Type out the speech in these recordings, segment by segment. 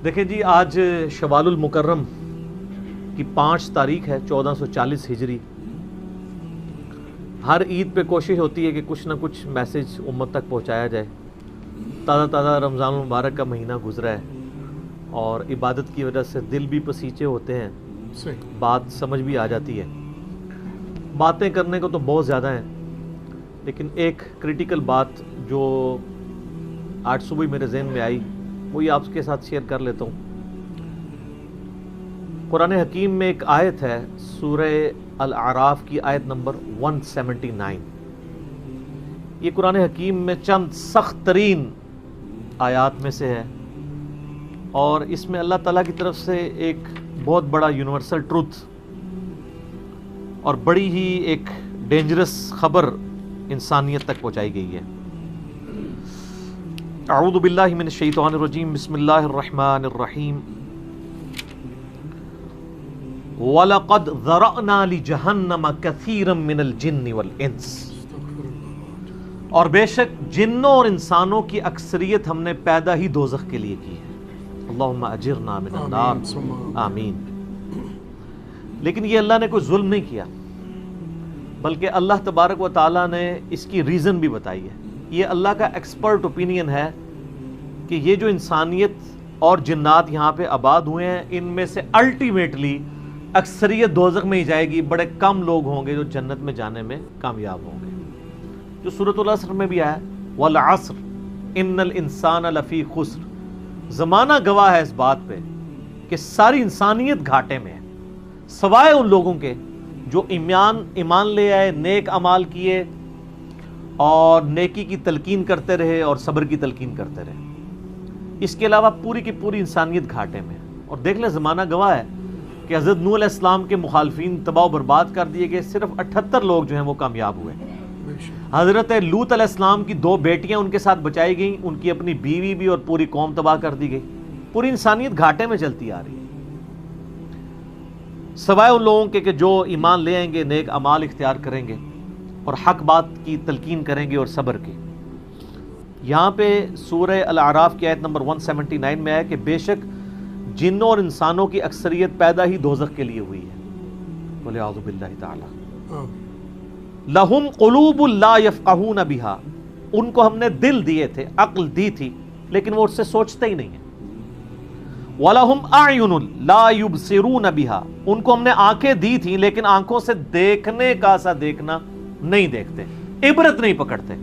دیکھیں جی، آج شوال المکرم کی 5 تاریخ ہے 1440 ہجری۔ ہر عید پہ کوشش ہوتی ہے کہ کچھ نہ کچھ میسج امت تک پہنچایا جائے۔ تازہ تازہ رمضان المبارک کا مہینہ گزرا ہے اور عبادت کی وجہ سے دل بھی پسیچے ہوتے ہیں، بات سمجھ بھی آ جاتی ہے۔ باتیں کرنے کو تو بہت زیادہ ہیں، لیکن ایک کریٹیکل بات جو آج صبح میرے ذہن میں آئی وہی آپ کے ساتھ شیئر کر لیتا ہوں۔ قرآن حکیم میں ایک آیت ہے، سورہ الاعراف کی آیت نمبر 179۔ یہ قرآن حکیم میں چند سخت ترین آیات میں سے ہے، اور اس میں اللہ تعالیٰ کی طرف سے ایک بہت بڑا یونیورسل ٹروتھ اور بڑی ہی ایک ڈینجرس خبر انسانیت تک پہنچائی گئی ہے۔ اعوذ باللہ من الشیطان الرجیم، بسم اللہ الرحمن الرحیم۔ وَلَقَدْ ذَرَأْنَا لِجَهَنَّمَ كَثِيرًا مِنَ الْجِنِّ وَالْإِنسِ، اور بے شک جنوں اور انسانوں کی اکثریت ہم نے پیدا ہی دوزخ کے لیے کی ہے۔ اللہم اجرنا من النار، آمین۔ لیکن یہ اللہ نے کوئی ظلم نہیں کیا، بلکہ اللہ تبارک و تعالیٰ نے اس کی ریزن بھی بتائی ہے۔ یہ اللہ کا ایکسپرٹ اوپینین ہے کہ یہ جو انسانیت اور جنات یہاں پہ آباد ہوئے ہیں، ان میں سے الٹیمیٹلی اکثریت دوزخ میں ہی جائے گی، بڑے کم لوگ ہوں گے جو جنت میں جانے میں کامیاب ہوں گے۔ جو سورۃ العصر میں بھی آیا والعصر ان الانسان لفی خسر، زمانہ گواہ ہے اس بات پہ کہ ساری انسانیت گھاٹے میں ہے، سوائے ان لوگوں کے جو ایمان لے آئے، نیک اعمال کیے اور نیکی کی تلقین کرتے رہے اور صبر کی تلقین کرتے رہے۔ اس کے علاوہ پوری کی پوری انسانیت گھاٹے میں ہے۔ اور دیکھ لیں، زمانہ گواہ ہے کہ حضرت نوح علیہ السلام کے مخالفین تباہ و برباد کر دیے گئے، صرف 78 لوگ جو ہیں وہ کامیاب ہوئے۔ حضرت لوط علیہ السلام کی 2 بیٹیاں ان کے ساتھ بچائی گئیں، ان کی اپنی بیوی بھی اور پوری قوم تباہ کر دی گئی۔ پوری انسانیت گھاٹے میں چلتی آ رہی ہے، سوائے ان لوگوں کے کہ جو ایمان لے آئیں گے، نیک اعمال اختیار کریں گے اور حق بات کی تلقین کریں گے اور صبر کی۔ یہاں پہ سورہ الاعراف کی آیت نمبر 179 میں ہے کہ بے شک جنوں اور انسانوں کی اکثریت پیدا ہی دوزخ کے لیے ہوئی ہے۔ بولے اعوذ باللہ تعالی۔ لہم قلوب لا یفقہون بہا، ان کو ہم نے دل دیے تھے، عقل دی تھی، لیکن وہ اس سے سوچتے ہی نہیں ہیں۔ وَلَهُمْ أَعْيُنٌ لَا يُبْصِرُونَ بِهَا، ان کو ہم نے آنکھیں دی تھیں لیکن آنکھوں سے دیکھنے کا سا دیکھنا نہیں دیکھتے، عبرت نہیں پکڑتے۔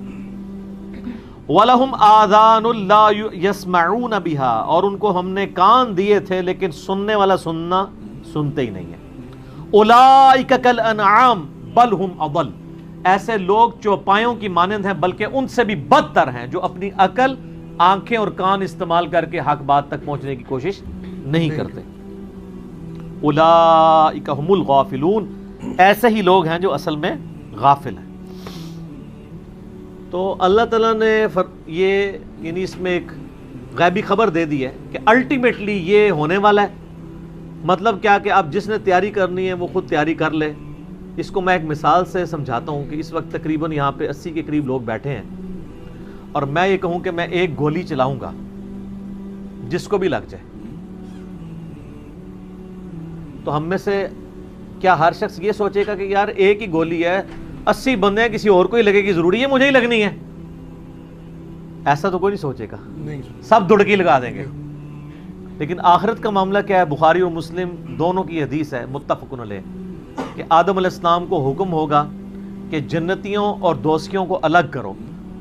وَلَهُمْ آذَانٌ لَا يَسْمَعُونَ بِهَا، اور ان کو ہم نے کان دیے تھے لیکن سننے والا سننا سنتے ہی نہیں ہیں۔ أُولَئِكَ كَالْأَنْعَامِ بَلْ هُمْ أَضَلُّ، ایسے لوگ چوپایوں کی مانند ہیں بلکہ ان سے بھی بدتر ہیں، جو اپنی عقل، آنکھیں اور کان استعمال کر کے حق بات تک پہنچنے کی کوشش نہیں کرتے۔ اولئک هم الغافلون، ایسے ہی لوگ ہیں جو اصل میں غافل ہیں۔ تو اللہ تعالیٰ نے یہ یعنی اس میں ایک غیبی خبر دے دی ہے کہ الٹیمیٹلی یہ ہونے والا ہے۔ مطلب کیا کہ اب جس نے تیاری کرنی ہے وہ خود تیاری کر لے۔ اس کو میں ایک مثال سے سمجھاتا ہوں کہ اس وقت تقریباً یہاں پہ 80 کے قریب لوگ بیٹھے ہیں، اور میں یہ کہوں کہ میں ایک گولی چلاؤں گا، جس کو بھی لگ جائے، تو ہم میں سے کیا ہر شخص یہ سوچے گا کہ یار ایک ہی گولی ہے، 80 بندے ہیں، کسی اور کو ہی لگے گی، ضروری ہے مجھے ہی لگنی ہے؟ ایسا تو کوئی نہیں سوچے گا، سب دڑکی لگا دیں گے۔ لیکن آخرت کا معاملہ کیا ہے؟ بخاری اور مسلم دونوں کی حدیث ہے، متفق علیہ، کہ آدم علیہ السلام کو حکم ہوگا کہ جنتیوں اور دوزخیوں کو الگ کرو۔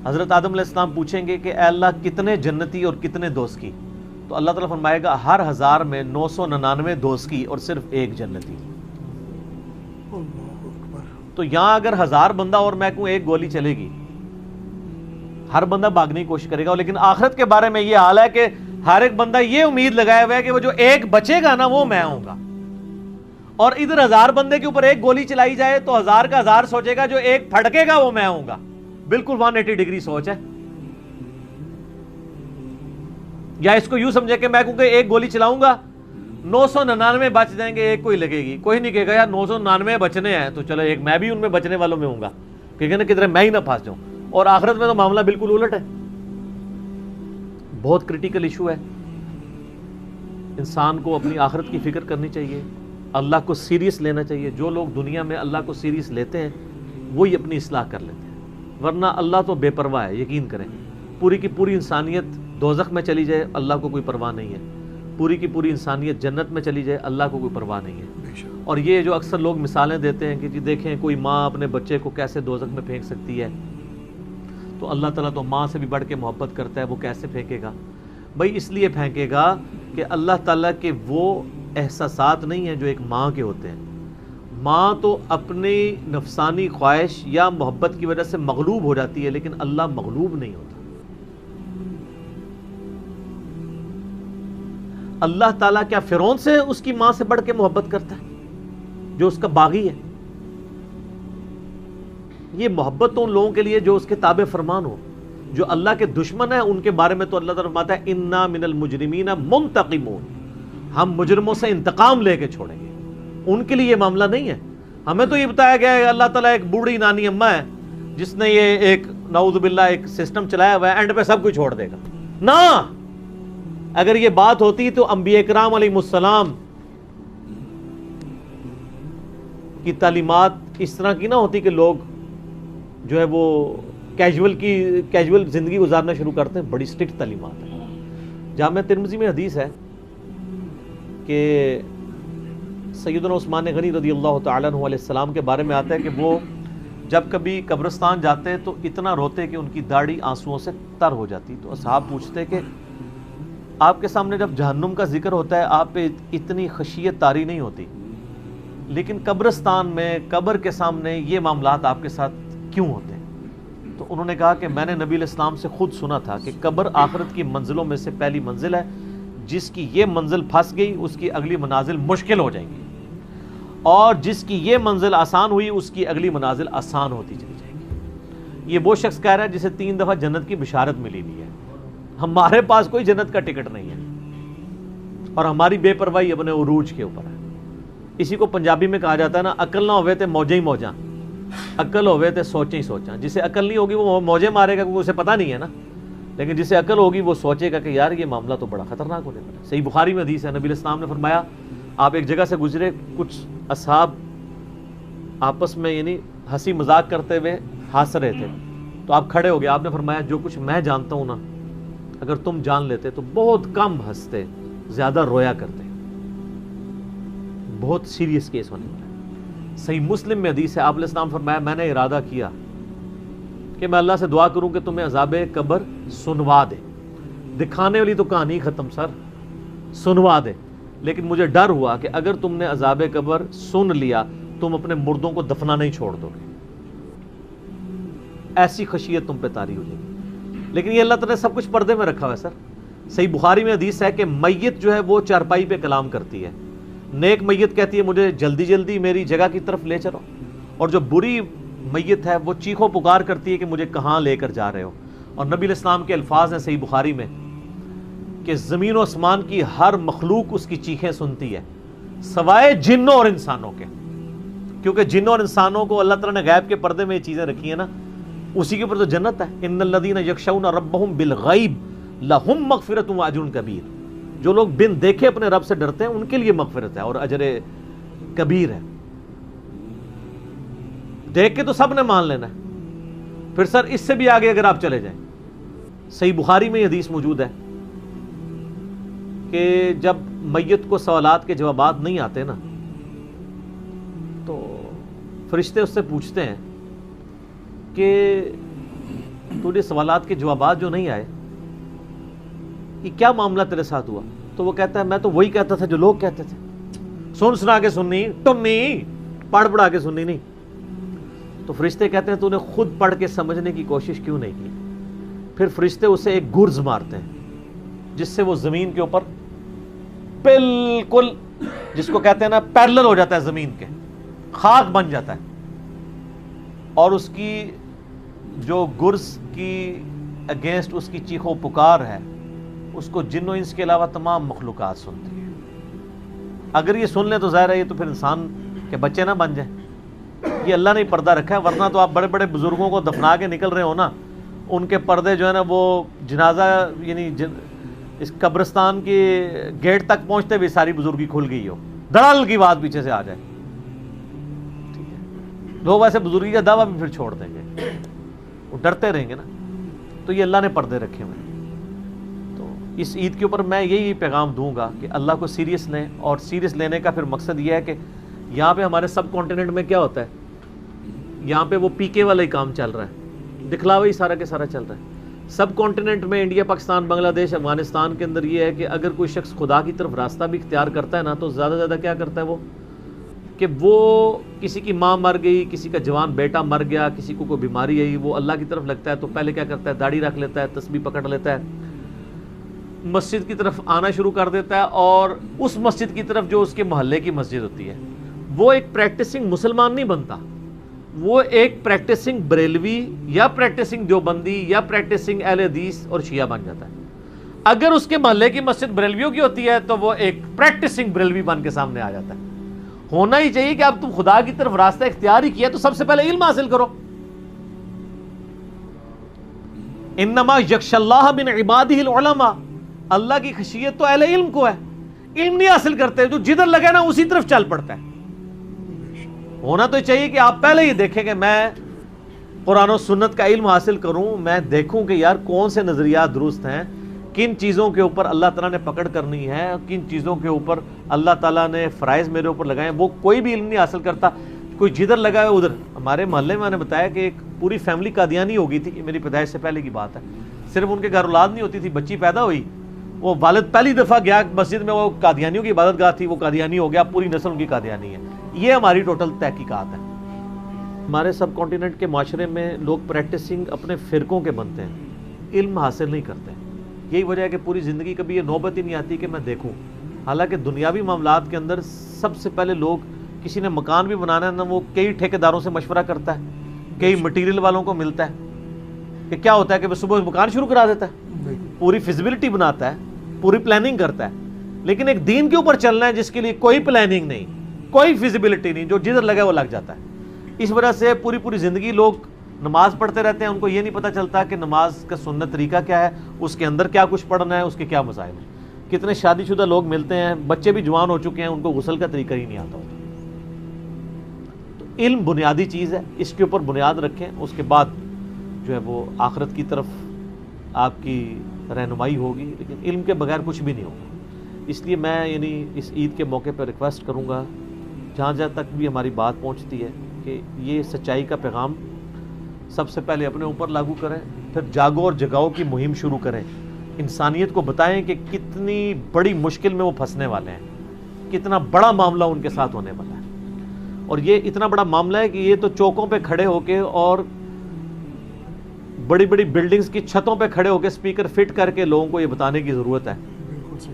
حضرت آدم علیہ السلام پوچھیں گے کہ اے اللہ کتنے جنتی اور کتنے دوزخی؟ تو اللہ تعالیٰ فرمائے گا ہر 1000 میں 999 دوزخی اور صرف 1 جنتی۔ تو یہاں اگر 1000 بندہ اور میں کہوں ایک گولی چلے گی، ہر بندہ بھاگنے کی کوشش کرے گا، لیکن آخرت کے بارے میں یہ حال ہے کہ ہر ایک بندہ یہ امید لگائے ہوا ہے کہ وہ جو ایک بچے گا نا وہ میں ہوں گا۔ اور ادھر 1000 بندے کے اوپر ایک گولی چلائی جائے تو 1000 کا 1000 سوچے گا جو ایک پھٹکے گا وہ میں ہوں گا۔ بالکل 180 ڈگری سوچ ہے۔ یا اس کو یوں سمجھے کہ میں کیونکہ ایک گولی چلاؤں گا 999 بچ جائیں گے، ایک کوئی لگے گی، کوئی نہیں کہے گا یار 999 بچنے ہیں تو چلو ایک میں بھی ان میں بچنے والوں میں ہوں گا، کہے نا کدھر میں ہی نہ پھنس جاؤں۔ اور آخرت میں تو معاملہ بالکل الٹ ہے، بہت کریٹیکل ایشو ہے۔ انسان کو اپنی آخرت کی فکر کرنی چاہیے، اللہ کو سیریس لینا چاہیے۔ جو لوگ دنیا میں اللہ کو سیریس لیتے ہیں وہی اپنی اصلاح کر لیتے ہیں، ورنہ اللہ تو بے پرواہ ہے۔ یقین کریں، پوری کی پوری انسانیت دوزخ میں چلی جائے اللہ کو کوئی پرواہ نہیں ہے، پوری کی پوری انسانیت جنت میں چلی جائے اللہ کو کوئی پرواہ نہیں ہے۔ اور یہ جو اکثر لوگ مثالیں دیتے ہیں کہ جی دیکھیں کوئی ماں اپنے بچے کو کیسے دوزخ میں پھینک سکتی ہے، تو اللہ تعالیٰ تو ماں سے بھی بڑھ کے محبت کرتا ہے، وہ کیسے پھینکے گا؟ بھائی اس لیے پھینکے گا کہ اللہ تعالیٰ کے وہ احساسات نہیں ہیں جو ایک ماں کے ہوتے ہیں۔ ماں تو اپنی نفسانی خواہش یا محبت کی وجہ سے مغلوب ہو جاتی ہے، لیکن اللہ مغلوب نہیں ہوتا۔ اللہ تعالیٰ کیا فرعون سے اس کی ماں سے بڑھ کے محبت کرتا ہے جو اس کا باغی ہے؟ یہ محبت تو ان لوگوں کے لیے جو اس کے تابع فرمان ہو۔ جو اللہ کے دشمن ہیں ان کے بارے میں تو اللہ تعالیٰ فرماتا ہے انا من المجرمین منتقمون، ہم مجرموں سے انتقام لے کے چھوڑیں گے۔ ان کے لیے یہ معاملہ نہیں ہے۔ ہمیں تو یہ بتایا گیا ہے اللہ تعالیٰ ایک بوڑھی نانی اماں ہے جس نے یہ ایک نعوذ باللہ ایک سسٹم چلایا ہوا ہے، اینڈ پہ سب کچھ چھوڑ دے گا۔ نہ، اگر یہ بات ہوتی تو انبیاء کرام علیہ السلام کی تعلیمات اس طرح کی نہ ہوتی کہ لوگ جو ہے وہ کیجول زندگی گزارنا شروع کرتے ہیں۔ بڑی سٹرکٹ تعلیمات ہیں۔ جامعہ ترمذی میں حدیث ہے کہ سیدنا عثمان غنی رضی اللہ تعالیٰ عنہ علیہ السلام کے بارے میں آتا ہے کہ وہ جب کبھی قبرستان جاتے تو اتنا روتے کہ ان کی داڑھی آنسوؤں سے تر ہو جاتی۔ تو اصحاب پوچھتے کہ آپ کے سامنے جب جہنم کا ذکر ہوتا ہے آپ پہ اتنی خشیت طاری نہیں ہوتی، لیکن قبرستان میں قبر کے سامنے یہ معاملات آپ کے ساتھ کیوں ہوتے ہیں؟ تو انہوں نے کہا کہ میں نے نبی علیہ السلام سے خود سنا تھا کہ قبر آخرت کی منزلوں میں سے پہلی منزل ہے، جس کی یہ منزل پھنس گئی اس کی اگلی منازل مشکل ہو جائیں گی، اور جس کی یہ منزل آسان ہوئی اس کی اگلی منازل آسان ہوتی چلی جائے گی۔ یہ وہ شخص کہہ رہا ہے جسے 3 دفعہ جنت کی بشارت ملی ہوئی ہے۔ ہمارے پاس کوئی جنت کا ٹکٹ نہیں ہے، اور ہماری بے پرواہی اپنے عروج کے اوپر ہے۔ اسی کو پنجابی میں کہا جاتا ہے نا، عقل نہ ہوئے تے موجیں ہی موجاں، عقل ہوئے تے سوچیں ہی سوچاں۔ جسے عقل نہیں ہوگی وہ موجیں مارے گا کیونکہ اسے پتہ نہیں ہے نا، لیکن جسے عقل ہوگی وہ سوچے گا کہ یار یہ معاملہ تو بڑا خطرناک ہونے والا ہے۔ صحیح بخاری میں حدیث ہے، نبی علیہ السلام نے فرمایا آپ ایک جگہ سے گزرے، کچھ اصحاب آپس میں یعنی ہنسی مذاق کرتے ہوئے ہنس رہے تھے، تو آپ کھڑے ہو گئے، آپ نے فرمایا جو کچھ میں جانتا ہوں نا اگر تم جان لیتے تو بہت کم ہنستے، زیادہ رویا کرتے۔ بہت سیریس کیس ہونے والا ہے۔ صحیح مسلم میں حدیث ہے، آپ علیہ السلام فرمایا میں نے ارادہ کیا کہ میں اللہ سے دعا کروں کہ تمہیں عذاب قبر سنوا دے۔ دکھانے والی تو کہانی ختم سر، سنوا دے، لیکن مجھے ڈر ہوا کہ اگر تم نے عذاب قبر سن لیا تم اپنے مردوں کو دفنا نہیں چھوڑ دو گے، ایسی خشیت تم پہ طاری ہو جائے گی۔ لیکن یہ اللہ تعالیٰ نے سب کچھ پردے میں رکھا ہوا ہے سر۔ صحیح بخاری میں حدیث ہے کہ میت جو ہے وہ چارپائی پہ کلام کرتی ہے، نیک میت کہتی ہے مجھے جلدی جلدی میری جگہ کی طرف لے چلو، اور جو بری میت ہے وہ چیخو پکار کرتی ہے کہ مجھے کہاں لے کر جا رہے ہو۔ اور نبی علیہ السلام کے الفاظ ہیں صحیح بخاری میں کہ زمین و آسمان کی ہر مخلوق اس کی چیخیں سنتی ہے سوائے جنوں اور انسانوں کے، کیونکہ جنوں اور انسانوں کو اللہ تعالیٰ نے غیب کے پردے میں یہ چیزیں رکھی ہیں نا، اسی کے اوپر تو جنت ہے۔ ان الذین یخشون ربہم بالغیب لہم مغفرۃ واجر کبیر، جو لوگ بن دیکھے اپنے رب سے ڈرتے ہیں ان کے لیے مغفرت ہے اور اجر کبیر ہے۔ دیکھ کے تو سب نے مان لینا ہے، پھر سر اس سے بھی آگے اگر آپ چلے جائیں، صحیح بخاری میں یہ حدیث موجود ہے کہ جب میت کو سوالات کے جوابات نہیں آتے نا تو فرشتے اس سے پوچھتے ہیں کہ تجھے سوالات کے جوابات جو نہیں آئے یہ کیا معاملہ تیرے ساتھ ہوا؟ تو وہ کہتا ہے میں تو وہی کہتا تھا جو لوگ کہتے تھے، سن سنا کے سننی، ٹنی پڑھ پڑھا کے سننی نہیں۔ تو فرشتے کہتے ہیں تو نے خود پڑھ کے سمجھنے کی کوشش کیوں نہیں کی؟ پھر فرشتے اسے ایک گرز مارتے ہیں جس سے وہ زمین کے اوپر بالکل، جس کو کہتے ہیں نا پیرلل ہو جاتا ہے، زمین کے خاک بن جاتا ہے، اور اس کی جو گرز کی اگینسٹ اس کی چیخو پکار ہے اس کو جن و انس کے علاوہ تمام مخلوقات سنتی ہیں۔ اگر یہ سن لیں تو ظاہر ہے یہ تو پھر انسان کے بچے نہ بن جائیں۔ یہ اللہ نے پردہ رکھا ہے، ورنہ تو آپ بڑے بڑے بزرگوں کو دفنا کے نکل رہے ہو نا، ان کے پردے جو ہے نا وہ جنازہ یعنی اس قبرستان کے گیٹ تک پہنچتے ہوئے ساری بزرگی کھل گئی ہو، دڑال کی آواز پیچھے سے آ جائے، ٹھیک ہے، لوگ ایسے بزرگی کا دعویٰ بھی پھر چھوڑ دیں گے، وہ ڈرتے رہیں گے نا. تو یہ اللہ نے پردے رکھے ہوئے ہیں. تو اس عید کے اوپر میں یہی پیغام دوں گا کہ اللہ کو سیریس لیں، اور سیریس لینے کا پھر مقصد یہ ہے کہ یہاں پہ ہمارے سب کانٹیننٹ میں کیا ہوتا ہے، یہاں پہ وہ پی کے والا ہی کام چل رہا ہے، دکھلاوا ہی سارا کے سارا چل رہا ہے. سب کانٹیننٹ میں انڈیا، پاکستان، بنگلہ دیش، افغانستان کے اندر یہ ہے کہ اگر کوئی شخص خدا کی طرف راستہ بھی اختیار کرتا ہے نا، تو زیادہ زیادہ کیا کرتا ہے وہ کہ وہ کسی کی ماں مر گئی، کسی کا جوان بیٹا مر گیا، کسی کو کوئی بیماری آئی، وہ اللہ کی طرف لگتا ہے تو پہلے کیا کرتا ہے، داڑھی رکھ لیتا ہے، تسبیح پکڑ لیتا ہے، مسجد کی طرف آنا شروع کر دیتا ہے، اور اس مسجد کی طرف جو اس کے محلے کی مسجد ہوتی ہے، وہ ایک پریکٹسنگ مسلمان نہیں بنتا، وہ ایک پریکٹسنگ بریلوی یا پریکٹسنگ دیوبندی یا پریکٹسنگ اہل حدیث اور شیعہ بن جاتا ہے. اگر اس کے محلے کی مسجد بریلویوں کی ہوتی ہے تو وہ ایک پریکٹسنگ بریلوی بن کے سامنے آ جاتا ہے. ہونا ہی چاہیے کہ اب تم خدا کی طرف راستہ اختیار ہی کیا تو سب سے پہلے علم حاصل کرو. انما یخش اللہ من عبادہ العلماء، اللہ کی خشیت تو اہل علم کو ہے. علم نہیں حاصل کرتے، جو جدھر لگے نا اسی طرف چل پڑتا ہے. ہونا تو چاہیے کہ آپ پہلے ہی دیکھیں کہ میں قرآن و سنت کا علم حاصل کروں، میں دیکھوں کہ یار کون سے نظریات درست ہیں، کن چیزوں کے اوپر اللہ تعالیٰ نے پکڑ کرنی ہے، کن چیزوں کے اوپر اللہ تعالیٰ نے فرائض میرے اوپر لگائے ہیں. وہ کوئی بھی علم نہیں حاصل کرتا، کوئی جدھر لگا ہے ادھر. ہمارے محلے میں نے بتایا کہ ایک پوری فیملی قادیانی ہو گئی تھی، یہ میری پیدائش سے پہلے کی بات ہے. صرف ان کے گھر اولاد نہیں ہوتی تھی، بچی پیدا ہوئی، وہ والد پہلی دفعہ گیا مسجد میں، وہ قادیانیوں کی عبادت گاہ تھی، وہ قادیانی ہو گیا، پوری نسل ان کی قادیانی ہے. یہ ہماری ٹوٹل تحقیقات ہے. ہمارے سب کانٹیننٹ کے معاشرے میں لوگ پریکٹسنگ اپنے فرقوں کے بنتے ہیں، علم حاصل نہیں کرتے. یہی وجہ ہے کہ پوری زندگی کبھی یہ نوبت ہی نہیں آتی کہ میں دیکھوں. حالانکہ دنیاوی معاملات کے اندر سب سے پہلے لوگ، کسی نے مکان بھی بنانا ہے نا، وہ کئی ٹھیکیداروں سے مشورہ کرتا ہے، کئی مٹیریل والوں کو ملتا ہے کہ کیا ہوتا ہے کہ وہ صبح مکان شروع کرا دیتا ہے، پوری فیزیبلٹی بناتا ہے، پوری پلاننگ کرتا ہے. لیکن ایک دین کے اوپر چلنا ہے جس کے لیے کوئی پلاننگ نہیں، کوئی فیزیبلٹی نہیں، جو جدھر لگا وہ لگ جاتا ہے. اس وجہ سے پوری زندگی لوگ نماز پڑھتے رہتے ہیں، ان کو یہ نہیں پتہ چلتا کہ نماز کا سنت طریقہ کیا ہے، اس کے اندر کیا کچھ پڑھنا ہے، اس کے کیا مسائل ہیں. کتنے شادی شدہ لوگ ملتے ہیں، بچے بھی جوان ہو چکے ہیں، ان کو غسل کا طریقہ ہی نہیں آتا ہوتا. تو علم بنیادی چیز ہے، اس کے اوپر بنیاد رکھیں، اس کے بعد جو ہے وہ آخرت کی طرف آپ کی رہنمائی ہوگی. لیکن علم کے بغیر کچھ بھی نہیں ہوگا. اس لیے میں اس عید کے موقع پر ریکویسٹ کروں گا، جہاں تک بھی ہماری بات پہنچتی ہے، کہ یہ سچائی کا پیغام سب سے پہلے اپنے اوپر لاگو کریں، پھر جاگو اور جگاؤ کی مہم شروع کریں. انسانیت کو بتائیں کہ کتنی بڑی مشکل میں وہ پھنسنے والے ہیں، کتنا بڑا معاملہ ان کے ساتھ ہونے والا ہے. اور یہ اتنا بڑا معاملہ ہے کہ یہ تو چوکوں پہ کھڑے ہو کے اور بڑی بلڈنگز کی چھتوں پہ کھڑے ہو کے اسپیکر فٹ کر کے لوگوں کو یہ بتانے کی ضرورت ہے.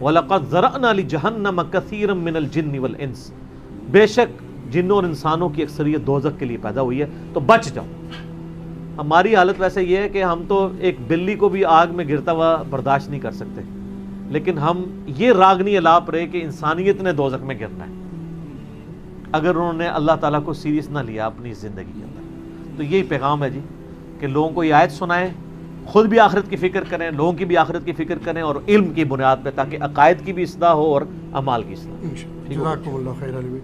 وَلَقَدْ ذَرَأْنَا لِجَهَنَّمَ كَثِيرًا مِّنَ الْجِنِّ وَالْإِنسِ، بے شک جنوں اور انسانوں کی اکثریت دوزخ کے لیے پیدا ہوئی ہے، تو بچ جاؤ. ہماری حالت ویسے یہ ہے کہ ہم تو ایک بلی کو بھی آگ میں گرتا ہوا برداشت نہیں کر سکتے، لیکن ہم یہ راگنی الاپ رہے کہ انسانیت نے دوزخ میں گرنا ہے اگر انہوں نے اللہ تعالیٰ کو سیریس نہ لیا اپنی زندگی کے اندر. تو یہی پیغام ہے جی، کہ لوگوں کو یہ آیت سنائیں، خود بھی آخرت کی فکر کریں، لوگوں کی بھی آخرت کی فکر کریں، اور علم کی بنیاد پہ، تاکہ عقائد کی بھی اصلاح ہو اور اعمال کی اصلاح. جزاکم اللہ خیر علی.